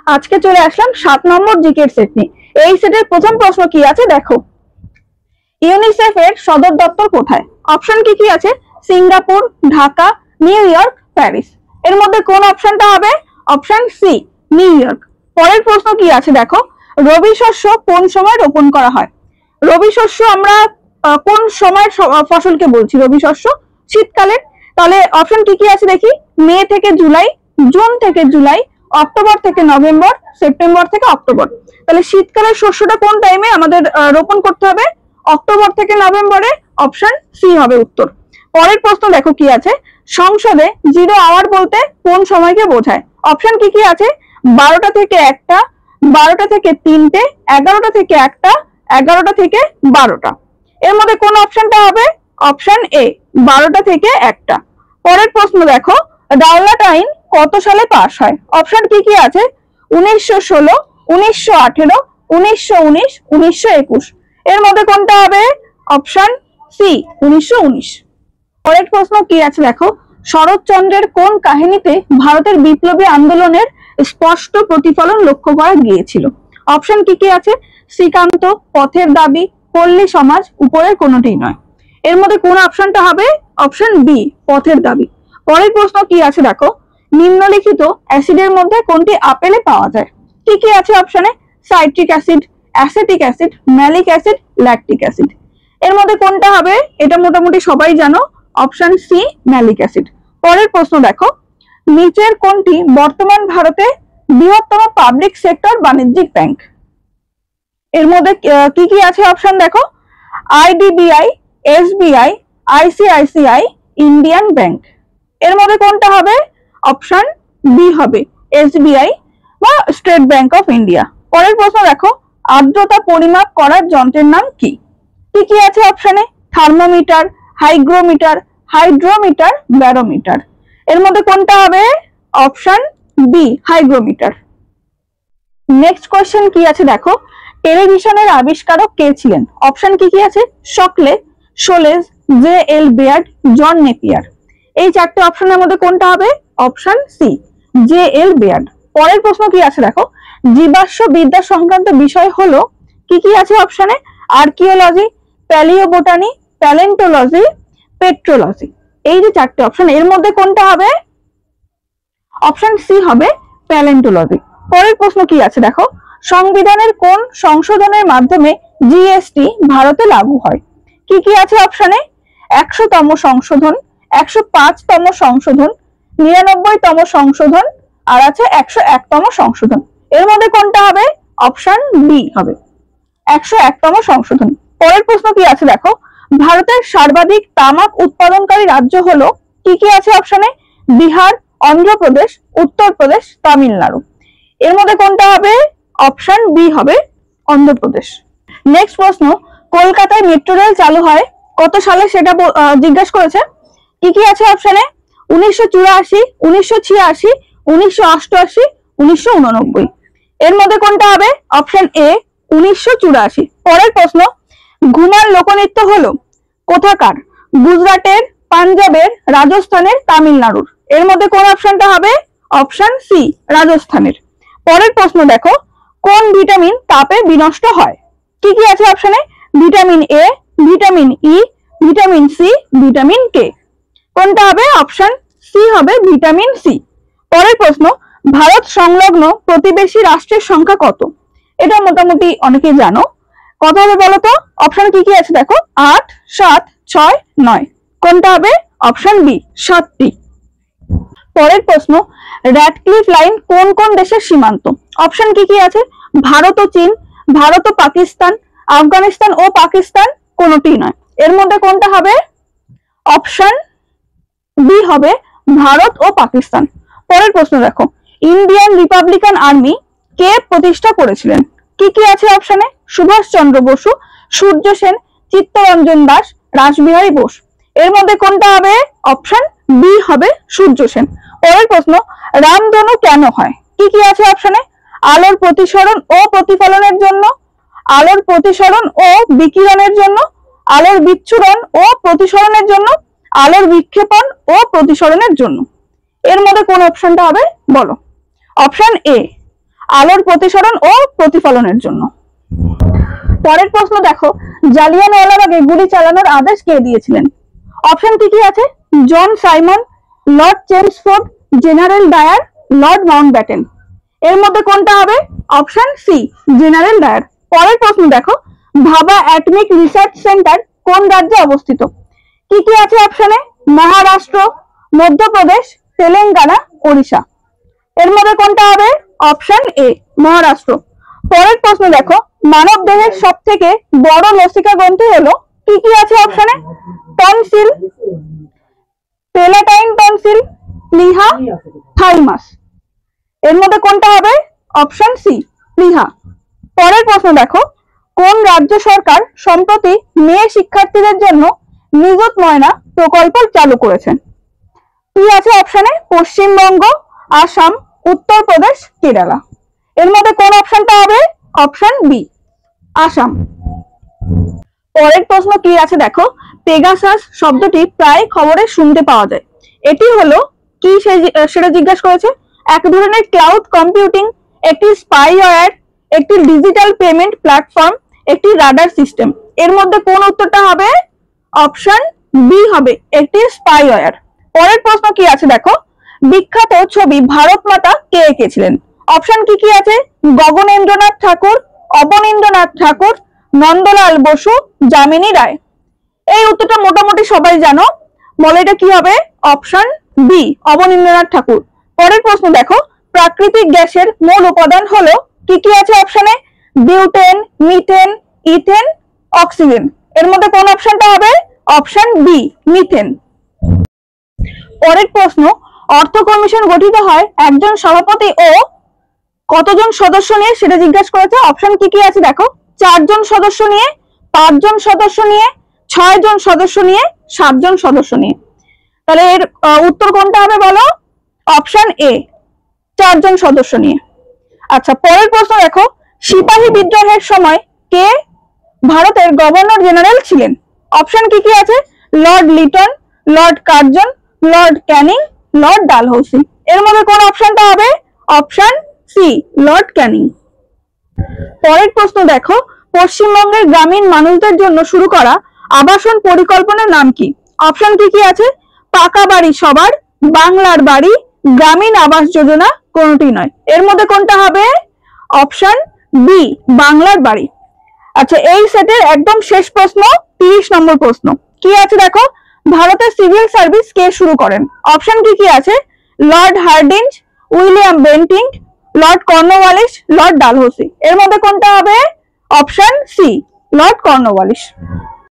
আজকে চলে আসলাম 7 নম্বর জিকের সেট নিয়ে। এই সেটের প্রথম প্রশ্ন কি আছে দেখো, ইউনিসেফ এর সদর দপ্তর কোথায়? অপশন কি আছে? Singapore, Dhaka, New York, Paris. এর মধ্যে কোন অপশনটা হবে? Option C, New York. পরের প্রশ্ন কি আছে দেখো, রবি শস্য কোন সময় রোপণ করা হয়? রবি শস্য আমরা কোন সময়ের ফসলকে বলছি? রবি শস্য শীতকালে। তাহলে অপশন কি আছে দেখি, মে থেকে জুলাই, জুন থেকে জুলাই, অক্টোবর থেকে নভেম্বর, সেপ্টেম্বর থেকে অক্টোবর। তাহলে শীতকালের শস্যটা কোন টাইমে আমাদের রোপণ করতে হবে? অক্টোবর থেকে নভেম্বরে। অপশন সি হবে উত্তর। পরের প্রশ্ন দেখো কি আছে, সংসদে 0 আওয়ার বলতে কোন সময়কে বোঝায়? অপশন কি আছে? 12টা থেকে 1টা, 12টা থেকে 3টে, 11টা থেকে 1টা, 11টা থেকে 12টা। এর মধ্যে কোন অপশনটা হবে? অপশন এ, 12টা থেকে 1টা। পরের প্রশ্ন দেখো, রাওলাট আইন কত সালে পাস হয়? অপশন কি আছে? 1916, 1918, 1919, 1921। এর মধ্যে কোনটা হবে? Option C, 1919। পরের প্রশ্ন কি আছে দেখো, শরৎচন্দ্রের কোন কাহিনীতে ভারতের বিপ্লবী আন্দোলনের স্পষ্ট প্রতিফলন লক্ষ্য করা গিয়েছিল? অপশন কি আছে? শ্রীকান্ত, পথের দাবি, পল্লী সমাজ, উপরের কোনটিই নয়। এর মধ্যে কোন অপশনটা হবে? অপশন বি, পথের দাবি। পরের প্রশ্ন কি আছে দেখো, নিম্নলিখিত অ্যাসিডের মধ্যে কোনটি আপেলে পাওয়া যায়? কি আছে অপশনে? Citric acid, acetic acid, malic acid, lactic acid. এর মধ্যে কোনটা হবে? এটা মোটামুটি সবাই জানো, অপশন সি, ম্যালিক অ্যাসিড। পরের প্রশ্ন দেখো, নিচের কোনটি বর্তমান ভারতে বৃহত্তম পাবলিক সেক্টর বাণিজ্যিক ব্যাংক? এর মধ্যে কি আছে অপশন দেখো, IDBI, SBI, ICICI, Indian bank. এর মধ্যে কোনটা হবে? অপশন বি হবে, এসবিআই বা স্টেট ব্যাংক অফ ইন্ডিয়া। পরের প্রশ্ন দেখো, আর্দ্রতা পরিমাপ করার যন্ত্রের নাম কি আছে অপশনে? Thermometer, hygrometer, hydrometer, barometer. এর মধ্যে কোনটা হবে? Option B, hygrometer. Next question কি আছে দেখো, টেলিভিশনের আবিষ্কারক কে ছিলেন? অপশন কি আছে? Shockley, Sholes, J L Baird, John Napier. এই চারটে অপশনের মধ্যে কোনটা হবে? Option C, J L Baird. পরের প্রশ্ন কি আছে দেখো, জীবাশ্ম বিদ্যা সংক্রান্ত বিষয় হলো কি আছে অপশনে? আর্কিওলজি, প্যালিওবোটানি, প্যালেন্টোলজি, পেট্রোলজি। এই যে চারটে অপশন, এর মধ্যে কোনটা হবে? অপশন সি হবে, প্যালেন্টোলজি। পরের প্রশ্ন কি আছে দেখো, সংবিধানের কোন সংশোধনের মাধ্যমে জিএসটি ভারতে লাগু হয়? কি আছে অপশনে? 100তম সংশোধন, 105তম সংশোধন, 99তম সংশোধন, আর আছে 101তম সংশোধন। এর মধ্যে কোনটা হবে? অপশন বি হবে, 101তম সংশোধন। পরের প্রশ্ন কি আছে দেখো, ভারতের সর্বাধিক তামাক উৎপাদনকারী রাজ্য হলো কি আছে অপশনে? বিহার, অন্ধ্রপ্রদেশ, উত্তরপ্রদেশ, তামিলনাড়ু। এর মধ্যে কোনটা হবে? অপশন বি হবে, অন্ধ্রপ্রদেশ। নেক্সট প্রশ্ন, কলকাতায় মেট্রো রেল চালু হয় কত সালে সেটা জিজ্ঞাসা করেছে। কি আছে অপশনে? 1984, 1986, 1988, 1989। এর মধ্যে কোনটা হবে? Option A, 1984। পরের প্রশ্ন, ঘুমার লোকনৃত্য হলো কোথাকার? গুজরাটের, পাঞ্জাবের, রাজস্থানের, তামিলনাড়ুর। এর মধ্যে কোন অপশনটা হবে? অপশন সি, রাজস্থানের। পরের প্রশ্ন দেখো, কোন ভিটামিন তাপে বিনষ্ট হয়? কি আছে অপশনে? Vitamin A, vitamin E, vitamin C, vitamin K. কোনটা হবে? অপশন সি হবে, ভিটামিন সি। পরের প্রশ্ন, ভারত সংলগ্ন প্রতিবেশী রাষ্ট্রের সংখ্যা কত? এটা মোটামুটি অনেকেই জানো, কত হবে বলো তো? অপশন কি আছে দেখো, 8, 7, 6, 9। কোনটা হবে? অপশন বি, 7টি। পরের প্রশ্ন, র্যাডক্লিফ লাইন কোন কোন দেশের সীমান্ত? অপশন কি আছে? ভারত ও চীন, ভারত ও পাকিস্তান, আফগানিস্তান ও পাকিস্তান, কোনটি নয়। এর মধ্যে কোনটা হবে? অপশন বি হবে, ভারত ও পাকিস্তান। পরের প্রশ্ন দেখো, ইন্ডিয়ান রিপাবলিকান আর্মি কে প্রতিষ্ঠা করেছিলেন? কি আছে অপশনে? সুভাষ চন্দ্র বসু, সূর্য সেন, চিত্তরঞ্জন দাস, রাসবিহারী বোস। এর মধ্যে কোনটা হবে? অপশন বি হবে, সূর্য সেন। পরের প্রশ্ন, রামধনু কেন হয়? কি আছে অপশনে? আলোর প্রতিসরণ ও প্রতিফলনের জন্য, আলোর প্রতিসরণ ও বিকিরণের জন্য, আলোর বিচ্ছুরণ ও প্রতিসরণের জন্য, আলোর বিক্ষেপণ ও প্রতিসরণের জন্য। এর মধ্যে কোন অপশনটা হবে বলো? অপশন এ, আলোর প্রতিসরণ ও প্রতিফলনের জন্য। পরের প্রশ্ন দেখো, জালিয়ানওয়ালাবাগে গুলি চালানোর আদেশ কে দিয়েছিলেন? অপশন কি আছে? John Simon, Lord Chelmsford, General Dyer, Lord Mountbatten. এর মধ্যে কোনটা হবে? Option C, General Dyer. পরের প্রশ্ন দেখো, ভাবা অ্যাটমিক রিসার্চ সেন্টার কোন রাজ্যে অবস্থিত? কি আছে অপশনে? মহারাষ্ট্র, মধ্যপ্রদেশ, তেলেঙ্গানা, ওড়িশা। এর মধ্যে কোনটা হবে? Option A, Maharashtra. পরের প্রশ্ন দেখো, মানব দেহের সব থেকে বড় লসিকা গ্রন্থি হলো? কি আছে অপশনে? টনসিল, পেলেটাইন টনসিল, প্লিহা, থাইমাস। এর মধ্যে কোনটা হবে? অপশন সি, প্লিহা। পরের প্রশ্ন দেখো, কোন রাজ্য সরকার সম্প্রতি মেয়ে শিক্ষার্থীদের জন্য নিযুত ময়না প্রকল্প চালু করেছেন? কি আছে অপশনে? পশ্চিমবঙ্গ, আসাম, উত্তরপ্রদেশ, কেরালা। এর মধ্যে কোন অপশনটা হবে? Option B, Assam. পরের প্রশ্ন কি আছে দেখো, পেগাসাস শব্দটি প্রায় খবরে শুনতে পাওয়া যায়। এটি হলো কি সেটা জিজ্ঞাসা করেছে। এক ধরনের ক্লাউড কম্পিউটিং, একটি স্পাইওয়্যার, একটি ডিজিটাল পেমেন্ট প্ল্যাটফর্ম, একটি রাডার সিস্টেম। এর মধ্যে কোন উত্তরটা হবে? অপশন বি হবে, একটি স্পাইওয়্যার। পরের প্রশ্ন কি আছে দেখো, বিখ্যাত ছবি ভারত মাতা কে এঁকেছিলেন? অপশন কি আছে? গগনেন্দ্রনাথ ঠাকুর, অবনীন্দ্রনাথ ঠাকুর, নন্দলাল বসু, যামিনী রায়। এই উত্তরটা মোটামুটি সবাই জানো, বলে এটা কি হবে? অপশন বি, অবনীন্দ্রনাথ ঠাকুর। পরের প্রশ্ন দেখো, প্রাকৃতিক গ্যাসের মূল উপাদান হলো? কি আছে অপশনে? Butane, methane, ethane, oxygen. এর মধ্যে কোন অপশনটা হবে? Option B, methane. পরের প্রশ্ন, অর্থ কমিশন গঠিত হয় একজন সভাপতি ও কতজন সদস্য নিয়ে সেটা জিজ্ঞাসা করেছে। অপশন কি আছে দেখো, 4 জন সদস্য নিয়ে, 5 জন সদস্য নিয়ে, 6 জন সদস্য নিয়ে, 7 জন সদস্য নিয়ে। তাহলে এর উত্তর কোনটা হবে বলো? অপশন এ, 4 জন সদস্য নিয়ে। আচ্ছা, পরের প্রশ্ন দেখো, সিপাহী বিদ্রোহের সময় কে ভারতের গভর্নর জেনারেল ছিলেন? অপশন কি আছে? Lord Lytton, Lord Curzon, Lord Canning, Lord Dalhousie. এর মধ্যে কোন অপশনটা হবে? Option C, Lord Canning. পরের প্রশ্ন দেখো, পশ্চিমবঙ্গের গ্রামীণ মানুষদের জন্য শুরু করা আবাসন পরিকল্পনার নাম কি? অপশন কি আছে? পাকা বাড়ি সবার, বাংলার বাড়ি, গ্রামীণ আবাস যোজনা, কোনটি নয়। এর মধ্যে কোনটা হবে? অপশন বি, বাংলার বাড়ি। আচ্ছা, এই সেটের একদম শেষ প্রশ্ন, 30 নম্বর প্রশ্ন। কি আছে দেখো, ভারতের সিভিল সার্ভিস কে শুরু করেন? অপশন কি আছে? Lord Hardinge, William Bentinck, Lord Cornwallis, Lord Dalhousie. এর মধ্যে কোনটা হবে? Option C, Lord Cornwallis.